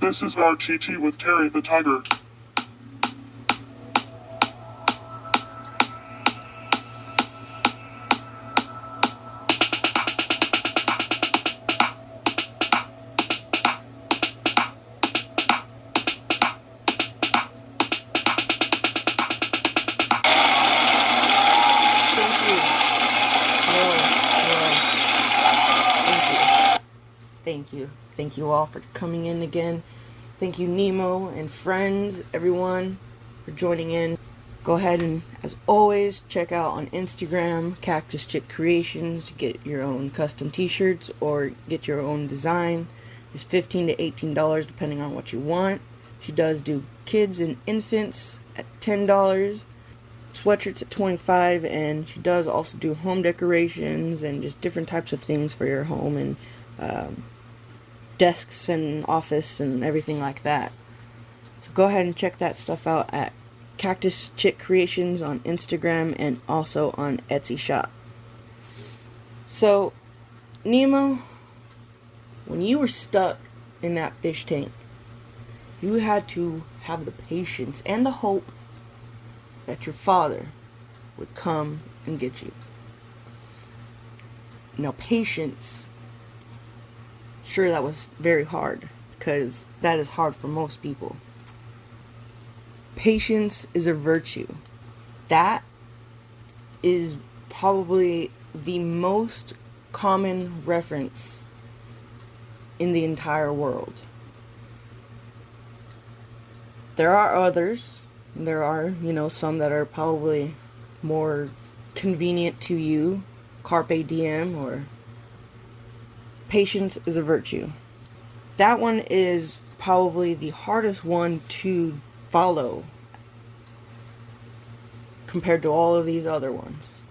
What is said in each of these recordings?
This is RTT with Terry the Tiger. Thank you all for coming in again. Thank you, Nemo and friends, everyone, for joining in. Go ahead and, as always, check out on Instagram, Cactus Chick Creations, to get your own custom t-shirts or get your own design. It's $15 to $18 depending on what you want. She does do kids and infants at $10, sweatshirts at $25, and she does also do home decorations and just different types of things for your home and desks and office and everything like that. So go ahead and check that stuff out at Cactus Chick Creations on Instagram and also on Etsy shop. So, Nemo, when you were stuck in that fish tank, you had to have the patience and the hope that your father would come and get you. Now, patience, sure, that was very hard, because that is hard for most people. Patience is a virtue. That is probably the most common reference in the entire world. There are others. There are, some that are probably more convenient to you. Carpe diem, or patience is a virtue. That one is probably the hardest one to follow compared to all of these other ones,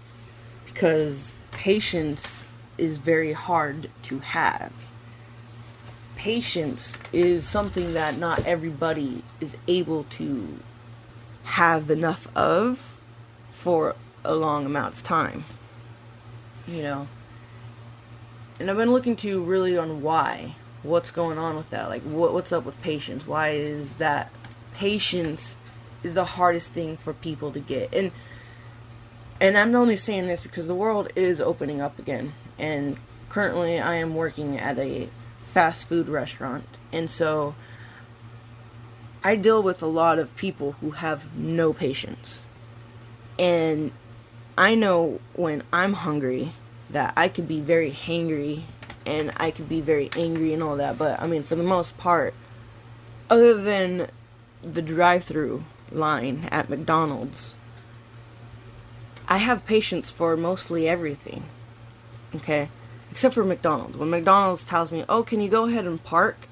because patience is very hard to have. Patience is something that not everybody is able to have enough of for a long amount of time. And I've been looking to really on what's going on with that. Like, what's up with patience? Why is that patience is the hardest thing for people to get? And I'm only saying this because the world is opening up again. And currently I am working at a fast food restaurant. And so I deal with a lot of people who have no patience. And I know when I'm hungry that I could be very hangry and I could be very angry and all that. But, for the most part, other than the drive-thru line at McDonald's, I have patience for mostly everything. Okay? Except for McDonald's. When McDonald's tells me, oh, can you go ahead and park?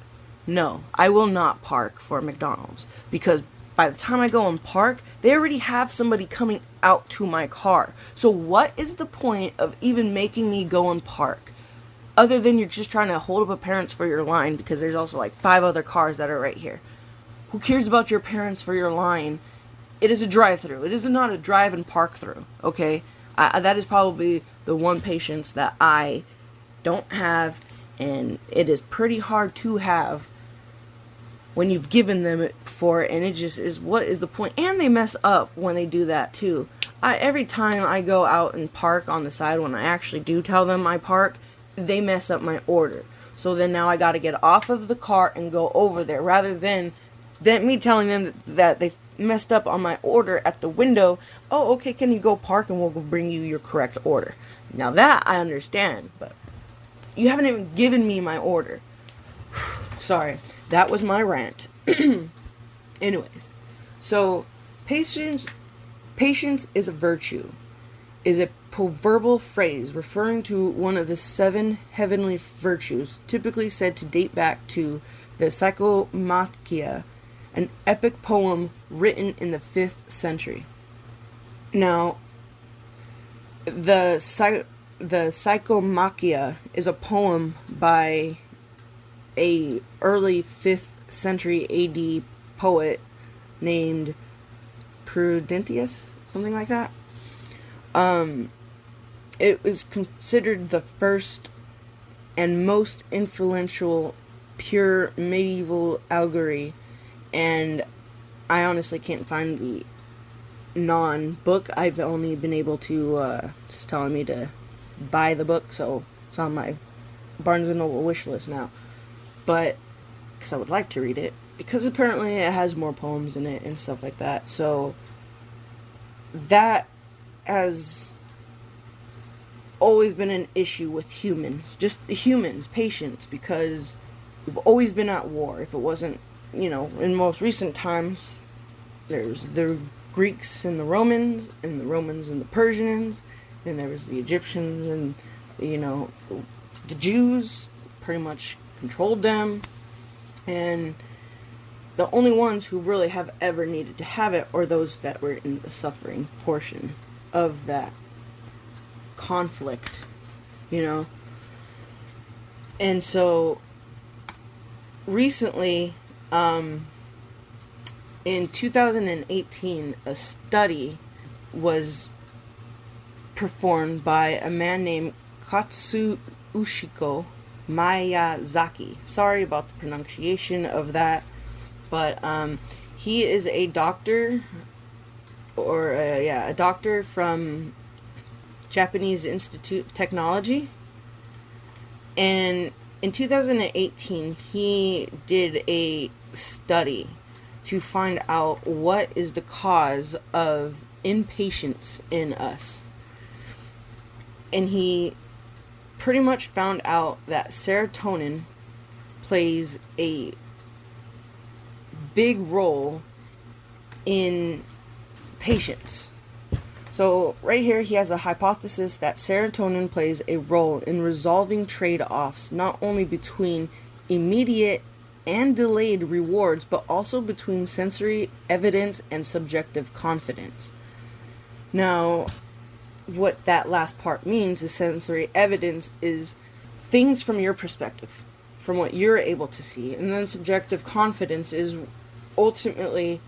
No, I will not park for McDonald's. Because by the time I go and park, they already have somebody coming out to my car. So what is the point of even making me go and park? Other than you're just trying to hold up a parents for your line, because there's also like 5 other cars that are right here. Who cares about your parents for your line? It is a drive-through. It is not a drive and park through, okay? That is probably the one patience that I don't have, and it is pretty hard to have when you've given them it before, and it just is, what is the point? And they mess up when they do that too. Every time I go out and park on the side, when I actually do tell them I park, they mess up my order. So then now I gotta get off of the car and go over there, rather than me telling them that they messed up on my order at the window. Oh, okay, can you go park and we'll bring you your correct order. Now that I understand, but you haven't even given me my order. Sorry, that was my rant. Anyways, so patience is a virtue, is a proverbial phrase referring to one of the 7 heavenly virtues, typically said to date back to the Psychomachia, an epic poem written in the 5th century. Now, the Psychomachia is a poem by a early 5th century AD poet named Prudentius, something like that. It was considered the first and most influential pure medieval allegory, and I honestly can't find the non-book. I've only been able to, it's telling me to buy the book, so it's on my Barnes & Noble wish list now. But, because I would like to read it, because apparently it has more poems in it and stuff like that. So, that has always been an issue with humans. Just humans, patience, because we've always been at war. If it wasn't, in most recent times, there's the Greeks and the Romans and the Persians, and there was the Egyptians and, the Jews pretty much controlled them, and the only ones who really have ever needed to have it are those that were in the suffering portion of that conflict, And so, recently, in 2018, a study was performed by a man named Katsuhiko Miyazaki. Sorry about the pronunciation of that, but he is a doctor, a doctor from Japanese Institute of Technology, and in 2018 he did a study to find out what is the cause of impatience in us. And he pretty much found out that serotonin plays a big role in patience. So right here he has a hypothesis that serotonin plays a role in resolving trade-offs not only between immediate and delayed rewards, but also between sensory evidence and subjective confidence. Now, what that last part means is sensory evidence is things from your perspective, from what you're able to see, and then subjective confidence is ultimately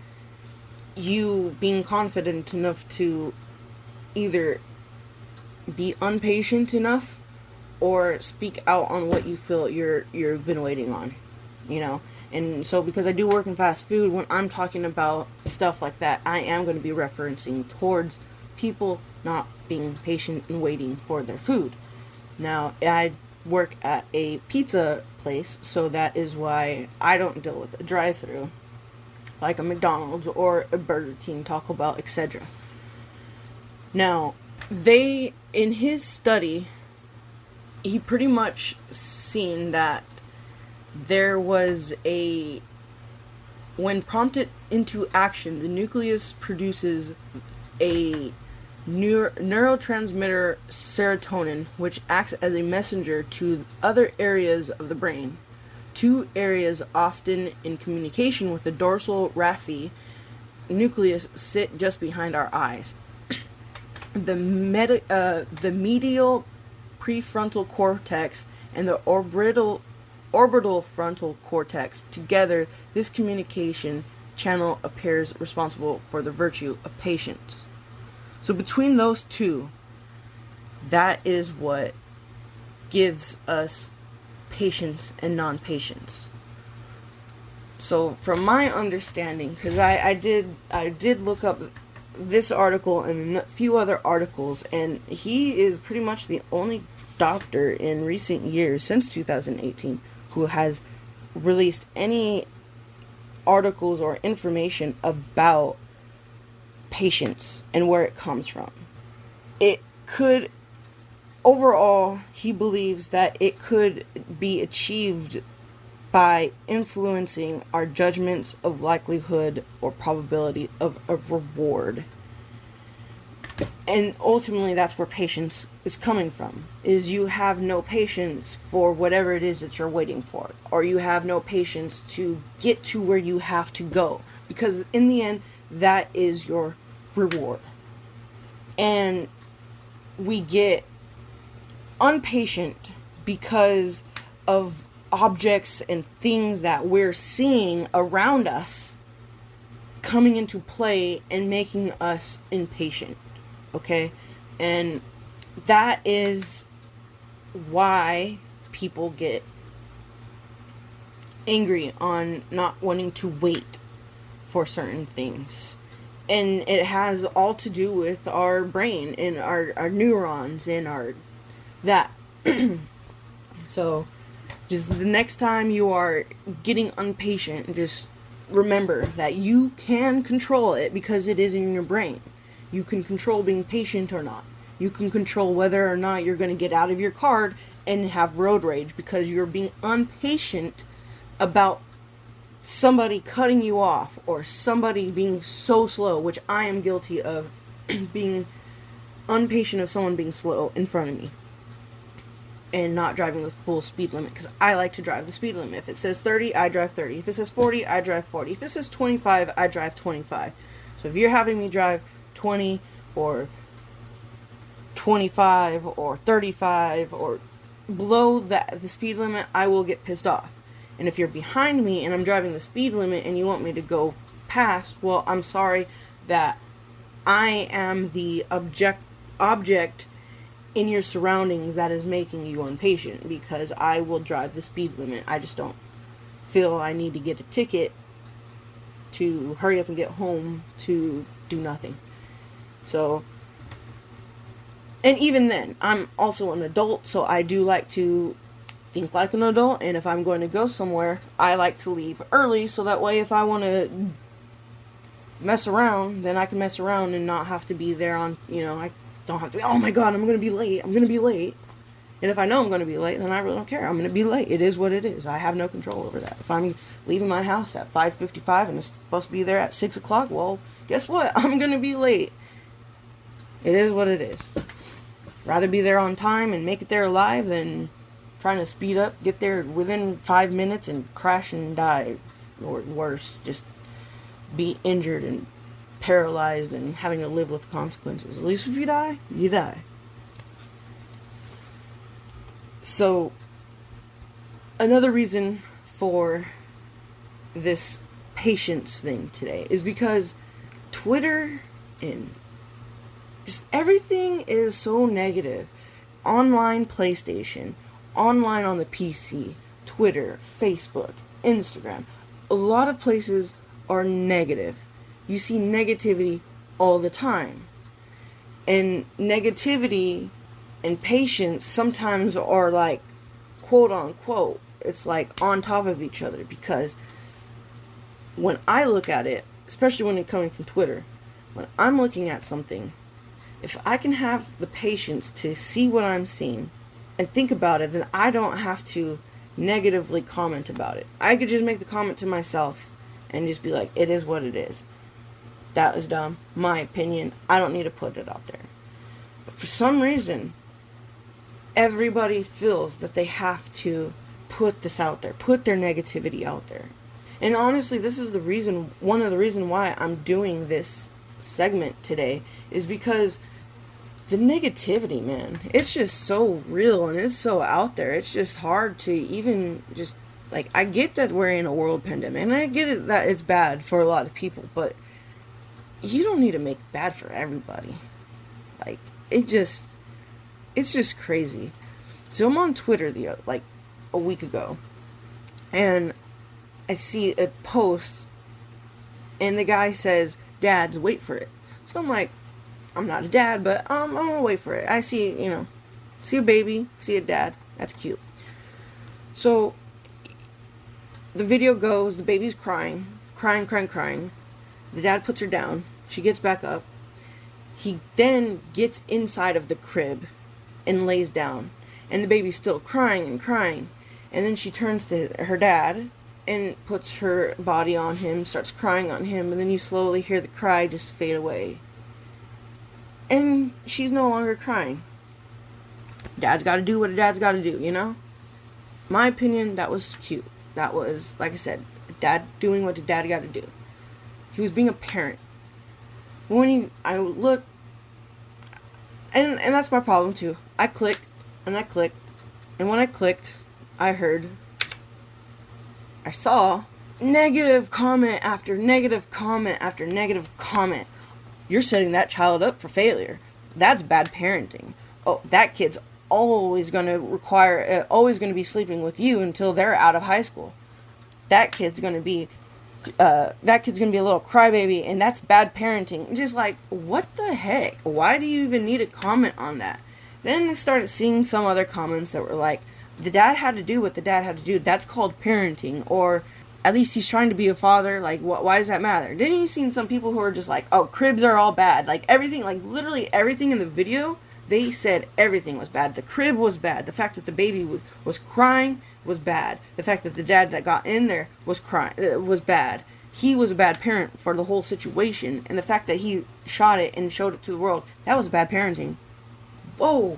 you being confident enough to either be impatient enough or speak out on what you feel you've been waiting on. And so because I do work in fast food, when I'm talking about stuff like that, I am going to be referencing towards people not being patient and waiting for their food. Now, I work at a pizza place, so that is why I don't deal with a drive-thru like a McDonald's or a Burger King, Taco Bell, etc. Now, in his study, he pretty much seen that there was when prompted into action, the nucleus produces a neurotransmitter serotonin, which acts as a messenger to other areas of the brain. Two areas often in communication with the dorsal raphe nucleus sit just behind our eyes. The medial prefrontal cortex and the orbital frontal cortex. Together, this communication channel appears responsible for the virtue of patience. So between those two, that is what gives us patience and non-patience. So from my understanding, because I did look up this article and a few other articles, and he is pretty much the only doctor in recent years, since 2018, who has released any articles or information about patience and where it comes from. Overall, he believes that it could be achieved by influencing our judgments of likelihood or probability of a reward. And ultimately, that's where patience is coming from. Is you have no patience for whatever it is that you're waiting for. Or you have no patience to get to where you have to go. Because in the end, that is your reward. And we get impatient because of objects and things that we're seeing around us coming into play and making us impatient. Okay? And that is why people get angry on not wanting to wait for certain things. And it has all to do with our brain and our neurons and our that. So just the next time you are getting impatient, just remember that you can control it because it is in your brain. You can control being patient or not. You can control whether or not you're going to get out of your car and have road rage because you're being impatient about somebody cutting you off or somebody being so slow, which I am guilty of being impatient of someone being slow in front of me and not driving the full speed limit, because I like to drive the speed limit. If it says 30, I drive 30. If it says 40, I drive 40. If it says 25, I drive 25. So if you're having me drive 20 or 25 or 35 or below the speed limit, I will get pissed off. And if you're behind me and I'm driving the speed limit and you want me to go past, well, I'm sorry that I am the object in your surroundings that is making you impatient, because I will drive the speed limit. I just don't feel I need to get a ticket to hurry up and get home to do nothing. So, and even then, I'm also an adult, so I do like to think like an adult, and if I'm going to go somewhere, I like to leave early, so that way if I want to mess around, then I can mess around and not have to be there on, I don't have to be, oh my god, I'm going to be late. And if I know I'm going to be late, then I really don't care. I'm going to be late. It is what it is. I have no control over that. If I'm leaving my house at 5:55 and it's supposed to be there at 6 o'clock, well, guess what? I'm going to be late. It is what it is. Rather be there on time and make it there alive than trying to speed up, get there within 5 minutes and crash and die. Or worse, just be injured and paralyzed and having to live with consequences. At least if you die, you die. So, another reason for this patience thing today is because Twitter and just everything is so negative. Online PlayStation, online on the PC, Twitter, Facebook, Instagram. A lot of places are negative. You see negativity all the time. And negativity and patience sometimes are like, quote unquote, it's like on top of each other, because when I look at it, especially when it's coming from Twitter, when I'm looking at something, if I can have the patience to see what I'm seeing and think about it, then I don't have to negatively comment about it. I could just make the comment to myself and just be like, it is what it is. That was dumb. My opinion. I don't need to put it out there. But for some reason, everybody feels that they have to put this out there, put their negativity out there. And honestly, this is one of the reasons why I'm doing this segment today, is because the negativity, man, it's just so real and it's so out there. It's just hard to even just, like, I get that we're in a world pandemic, and I get it that it's bad for a lot of people, but you don't need to make it bad for everybody. Like, it's just crazy. So I'm on Twitter a week ago, and I see a post, and the guy says, "Dads, wait for it." So I'm like, I'm not a dad, but I'm gonna wait for it. I see a baby, see a dad. That's cute. So the video goes, the baby's crying. The dad puts her down. She gets back up. He then gets inside of the crib and lays down. And the baby's still crying. And then she turns to her dad and puts her body on him, starts crying on him, and then you slowly hear the cry just fade away. And she's no longer crying. Dad's gotta do what a dad's gotta do, My opinion, that was cute. That was, like I said, dad doing what the dad gotta do. He was being a parent. I look, and that's my problem too. I clicked, and when I clicked, I saw negative comment after negative comment after negative comment. You're setting that child up for failure. That's bad parenting. Oh, that kid's always going to be sleeping with you until they're out of high school. that kid's gonna be a little crybaby, and that's bad parenting. Just like, what the heck? Why do you even need to comment on that? Then I started seeing some other comments that were like, the dad had to do what the dad had to do. That's called parenting. Or at least he's trying to be a father. Like, why does that matter? Then you seen some people who are just like, oh, cribs are all bad. Like, everything, like, literally everything in the video, they said everything was bad. The crib was bad. The fact that the baby was crying was bad. The fact that the dad that got in there was crying was bad. He was a bad parent for the whole situation. And the fact that he shot it and showed it to the world, that was bad parenting. Whoa.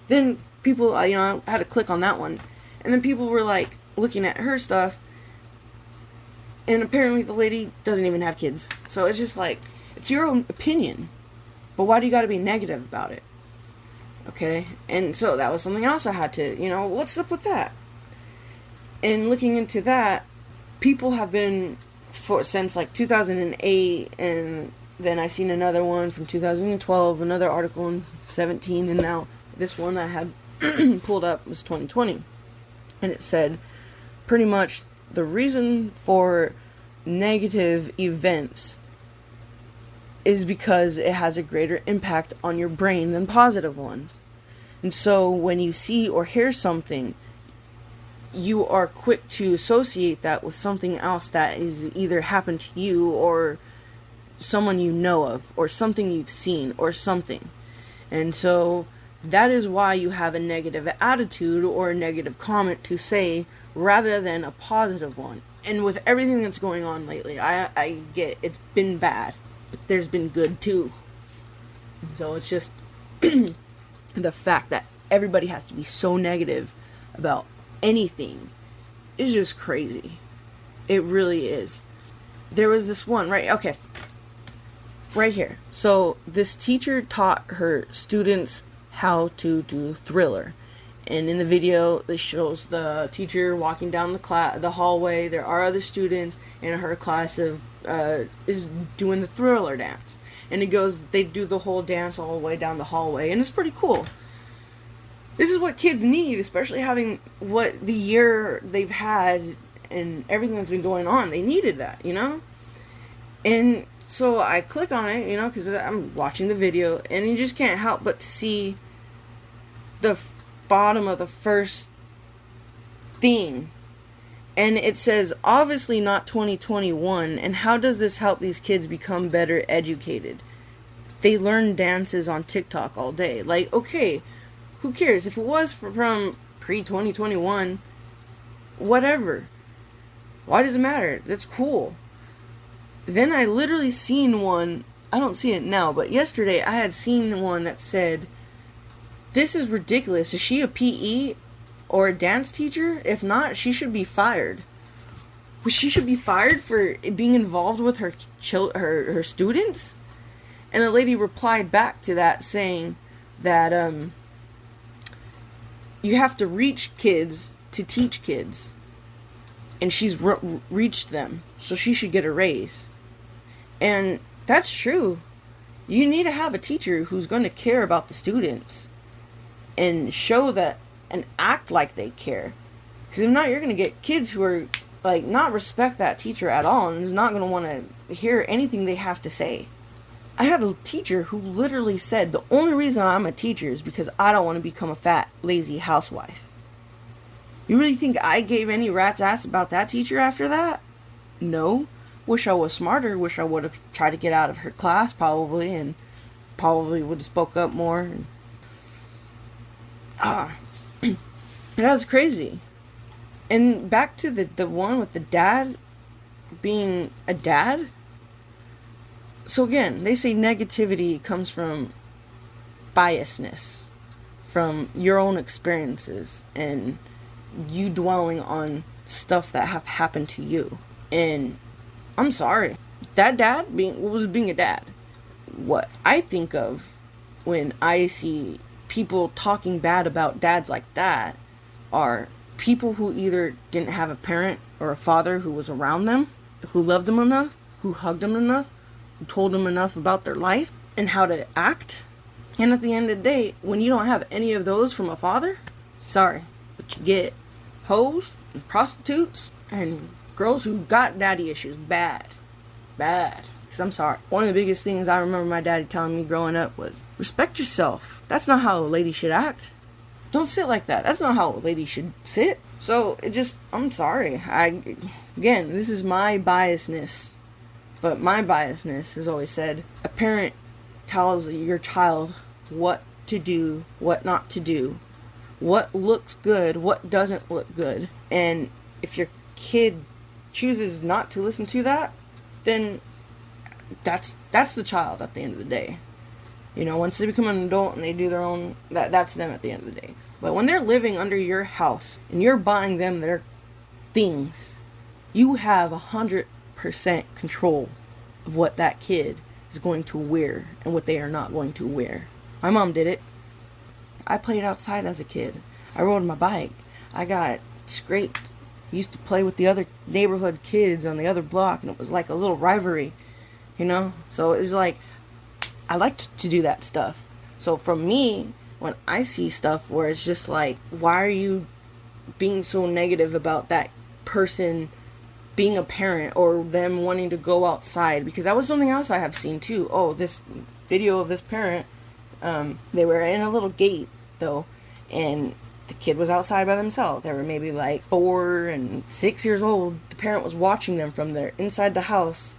Then people, I had to click on that one. And then people were like looking at her stuff. And apparently the lady doesn't even have kids. So it's just like, it's your own opinion. But why do you got to be negative about it? Okay? And so that was something else I had to, what's up with that? And looking into that, people have been, since like 2008, and then I seen another one from 2012, another article in 17, and now this one that I had pulled up was 2020. And it said, pretty much, the reason for negative events is because it has a greater impact on your brain than positive ones. And so when you see or hear something, you are quick to associate that with something else that is either happened to you or someone you know of or something you've seen or something. And so that is why you have a negative attitude or a negative comment to say rather than a positive one. And with everything that's going on lately, I get it's been bad, but there's been good too. So it's just the fact that everybody has to be so negative about anything is just crazy. It really is. There was this one, right here. So this teacher taught her students how to do Thriller. And in the video, it shows the teacher walking down the hallway. There are other students in her class is doing the Thriller dance. And they do the whole dance all the way down the hallway. And it's pretty cool. This is what kids need, especially having what the year they've had and everything that's been going on. They needed that, And so I click on it, because I'm watching the video, and you just can't help but to see the bottom of the first thing. And it says, obviously not 2021, and how does this help these kids become better educated? They learn dances on TikTok all day. Like, okay, who cares? If it was from pre-2021, whatever. Why does it matter? That's cool. Then I literally seen one, I don't see it now, but yesterday I had seen one that said, this is ridiculous. Is she a PE or a dance teacher? If not, she should be fired. She should be fired for being involved with her students? And a lady replied back to that saying that you have to reach kids to teach kids. And she's reached them, so she should get a raise. And that's true. You need to have a teacher who's going to care about the students and show that and act like they care. Because if not, you're going to get kids who are like not respect that teacher at all and is not going to want to hear anything they have to say. I had a teacher who literally said, the only reason I'm a teacher is because I don't want to become a fat, lazy housewife. You really think I gave any rat's ass about that teacher after that? No. Wish I was smarter. Wish I would have tried to get out of her class probably, and probably would have spoke up more. That was crazy. And back to the one with the dad being a dad. So again, they say negativity comes from biasness, from your own experiences, and you dwelling on stuff that have happened to you. And I'm sorry, that dad was being a dad. What I think of when I see people talking bad about dads like that are people who either didn't have a parent or a father who was around them, who loved them enough, who hugged them enough, who told them enough about their life and how to act. And at the end of the day, when you don't have any of those from a father, sorry, but you get hoes and prostitutes and Girls who got daddy issues, bad. Because I'm sorry. One of the biggest things I remember my daddy telling me growing up was, respect yourself. That's not how a lady should act. Don't sit like that. That's not how a lady should sit. So, I'm sorry. Again, this is my biasness. But my biasness has always said, a parent tells your child what to do, what not to do, what looks good, what doesn't look good. And if your kid chooses not to listen to that, then that's the child at the end of the day. You know, once they become an adult and they do their own, that's them at the end of the day. But when they're living under your house and you're buying them their things, you have 100% control of what that kid is going to wear and what they are not going to wear. My mom did it. I played outside as a kid. I rode my bike. I got scraped. Used to play with the other neighborhood kids on the other block, and it was like a little rivalry, you know? So it's like, I like to do that stuff. So from me, when I see stuff where it's just like, why are you being so negative about that person being a parent or them wanting to go outside? Because that was something else I have seen too. Oh, this video of this parent, they were in a little gate though, and the kid was outside by themselves. They were maybe like 4 and 6 years old. The parent was watching them from their inside the house,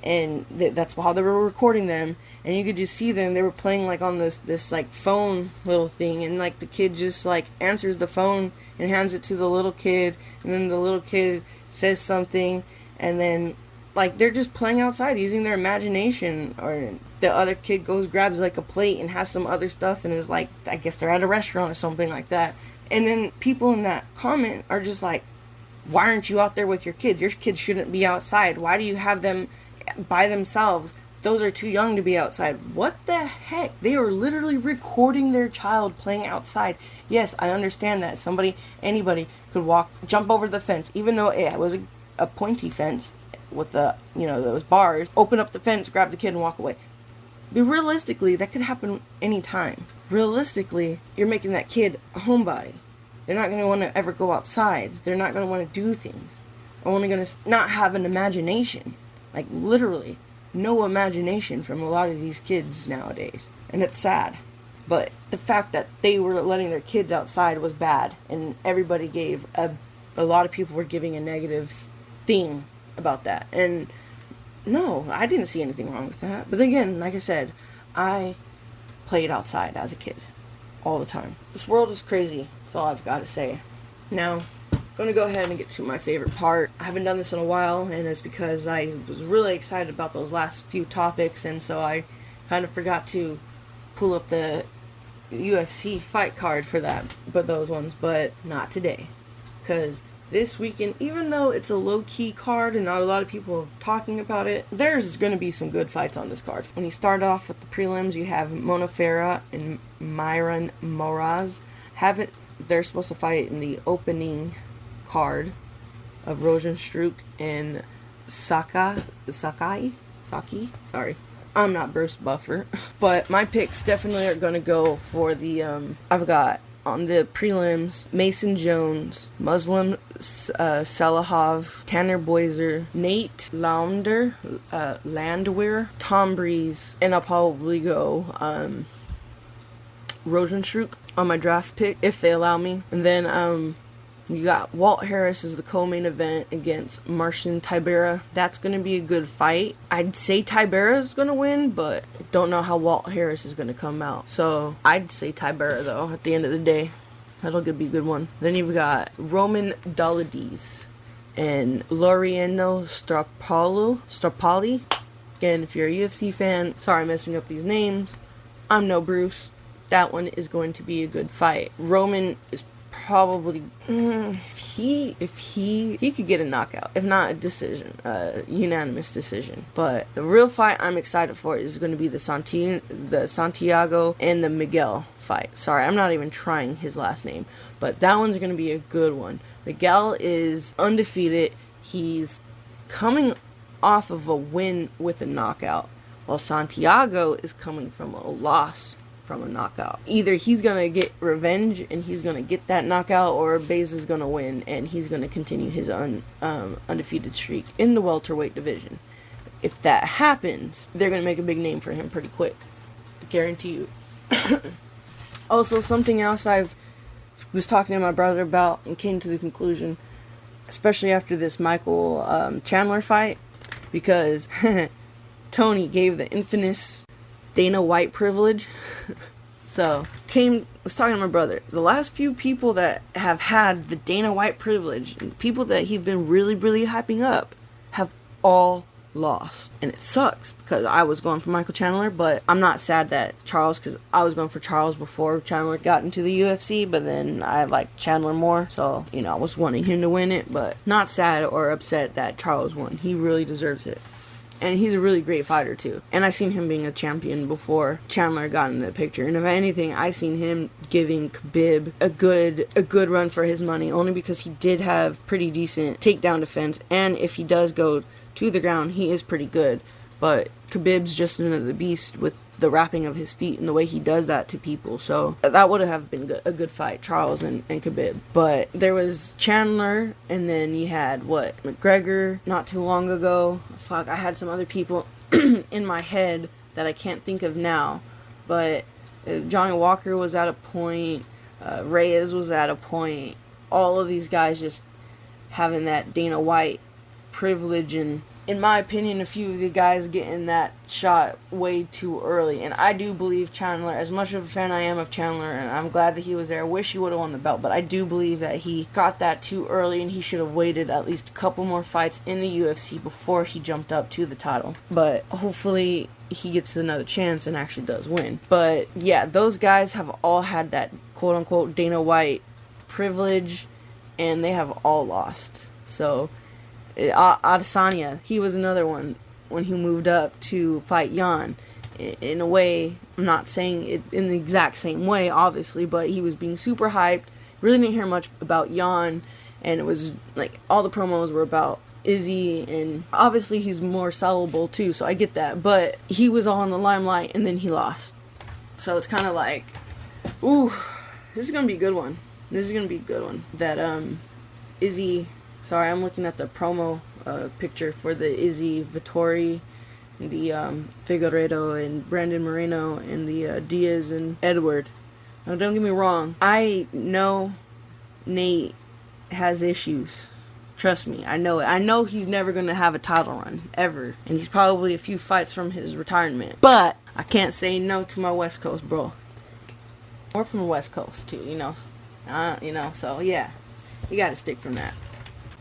and that's how they were recording them. And you could just see them. They were playing like on this like phone little thing, and like the kid just like answers the phone and hands it to the little kid, and then the little kid says something, and then like they're just playing outside using their imagination. Or the other kid goes, grabs like a plate and has some other stuff, and is like, I guess they're at a restaurant or something like that. And then people in that comment are just like, why aren't you out there with your kids? Your kids shouldn't be outside. Why do you have them by themselves? Those are too young to be outside. What the heck? They are literally recording their child playing outside. Yes, I understand that anybody could jump over the fence, even though it was a pointy fence with those bars. Open up the fence, grab the kid, and walk away. But realistically, that could happen anytime. Realistically, you're making that kid a homebody. They're not going to want to ever go outside. They're not going to want to do things. They're only going to not have an imagination. Like, literally, no imagination from a lot of these kids nowadays. And it's sad. But the fact that they were letting their kids outside was bad. And everybody gave a lot of people were giving a negative thing about that. And no, I didn't see anything wrong with that. But again, like I said, I played outside as a kid all the time. This world is crazy. That's all I've got to say. Now, I'm going to go ahead and get to my favorite part. I haven't done this in a while, and it's because I was really excited about those last few topics, and so I kind of forgot to pull up the UFC fight card for those ones, but not today. Because this weekend, even though it's a low-key card and not a lot of people are talking about it, there's going to be some good fights on this card. When you start off with the prelims, you have Mona Farah and Myron Moraz. They're supposed to fight in the opening card of Rosenstruck and Saki. Sorry. I'm not Bruce Buffer. But my picks definitely are going to go for the, I've got on the prelims, Mason Jones, Muslim Salahov, Tanner Boyzer, Nate Landwehr, Tom Breeze, and I'll probably go Rosenstruck on my draft pick, if they allow me. And then you got Walt Harris as the co-main event against Marcin Tybura. That's going to be a good fight. I'd say Tybura is going to win, but don't know how Walt Harris is going to come out. So I'd say Tybura, though, at the end of the day. That'll be a good one. Then you've got Roman Dolidze and Laureano Starpali. Again, if you're a UFC fan, sorry I'm messing up these names. I'm no Bruce. That one is going to be a good fight. Roman is probably if he could get a knockout, if not a decision, unanimous decision. But the real fight I'm excited for is going to be the Santiago and the Miguel fight. Sorry, I'm not even trying his last name, but that one's going to be a good one. Miguel is undefeated. He's coming off of a win with a knockout, while Santiago is coming from a loss from a knockout. Either he's gonna get revenge and he's gonna get that knockout, or Baza's gonna win and he's gonna continue his undefeated streak in the welterweight division. If that happens, they're gonna make a big name for him pretty quick. I guarantee you. Also, something else I've was talking to my brother about and came to the conclusion, especially after this Michael Chandler fight, because Tony gave the infamous Dana White privilege. So, was talking to my brother. The last few people that have had the Dana White privilege, and people that he's been really, really hyping up, have all lost. And it sucks, because I was going for Michael Chandler, but I'm not sad that Charles, because I was going for Charles before Chandler got into the UFC, but then I liked Chandler more, so, I was wanting him to win it, but not sad or upset that Charles won. He really deserves it. And he's a really great fighter, too. And I seen him being a champion before Chandler got in the picture. And if anything, I seen him giving Khabib a good run for his money, only because he did have pretty decent takedown defense. And if he does go to the ground, he is pretty good. But Khabib's just another beast with the wrapping of his feet and the way he does that to people. So that would have been a good fight, Charles and Khabib. But there was Chandler, and then you had, McGregor not too long ago. Fuck, I had some other people in my head that I can't think of now. But Johnny Walker was at a point. Reyes was at a point. All of these guys just having that Dana White privilege, and in my opinion, a few of the guys getting that shot way too early. And I do believe Chandler, as much of a fan I am of Chandler, and I'm glad that he was there, I wish he would have won the belt, but I do believe that he got that too early, and he should have waited at least a couple more fights in the UFC before he jumped up to the title. But hopefully he gets another chance and actually does win. But yeah, those guys have all had that quote-unquote Dana White privilege, and they have all lost. So Adesanya, he was another one when he moved up to fight Jan. In a way, I'm not saying it in the exact same way, obviously, but he was being super hyped. Really didn't hear much about Jan, and it was like all the promos were about Izzy, and obviously he's more sellable too, so I get that. But he was all in the limelight, and then he lost. So it's kind of like, ooh, this is gonna be a good one. This is gonna be a good one. That Izzy. Sorry, I'm looking at the promo picture for the Izzy, Vittori, the Figueiredo, and Brandon Moreno, and the Diaz and Edward. Now, don't get me wrong. I know Nate has issues. Trust me, I know it. I know he's never going to have a title run, ever. And he's probably a few fights from his retirement. But I can't say no to my West Coast bro. Or from the West Coast, too, so yeah. You got to stick from that.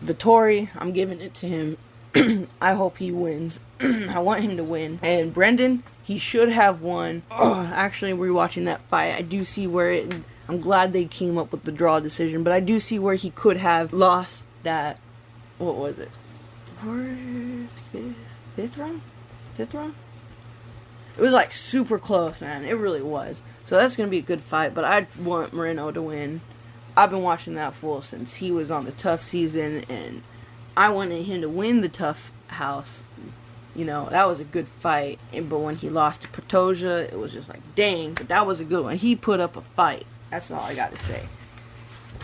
Vittori, I'm giving it to him. I hope he wins. I want him to win. And Brendan, he should have won. Actually, rewatching that fight, I do see where I'm glad they came up with the draw decision, but I do see where he could have lost that. What was it? Fifth round? It was like super close, man. It really was. So that's going to be a good fight, but I want Moreno to win. I've been watching that fool since he was on the tough season, and I wanted him to win the tough house. That was a good fight. But when he lost to Pantoja, it was just like, dang. But that was a good one. He put up a fight. That's all I got to say.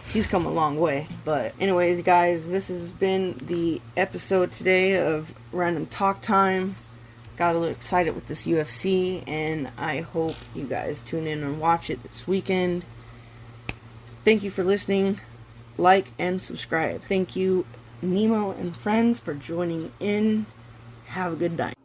He's come a long way. But anyways, guys, this has been the episode today of Random Talk Time. Got a little excited with this UFC, and I hope you guys tune in and watch it this weekend. Thank you for listening. Like and subscribe. Thank you, Nemo and friends, for joining in. Have a good night.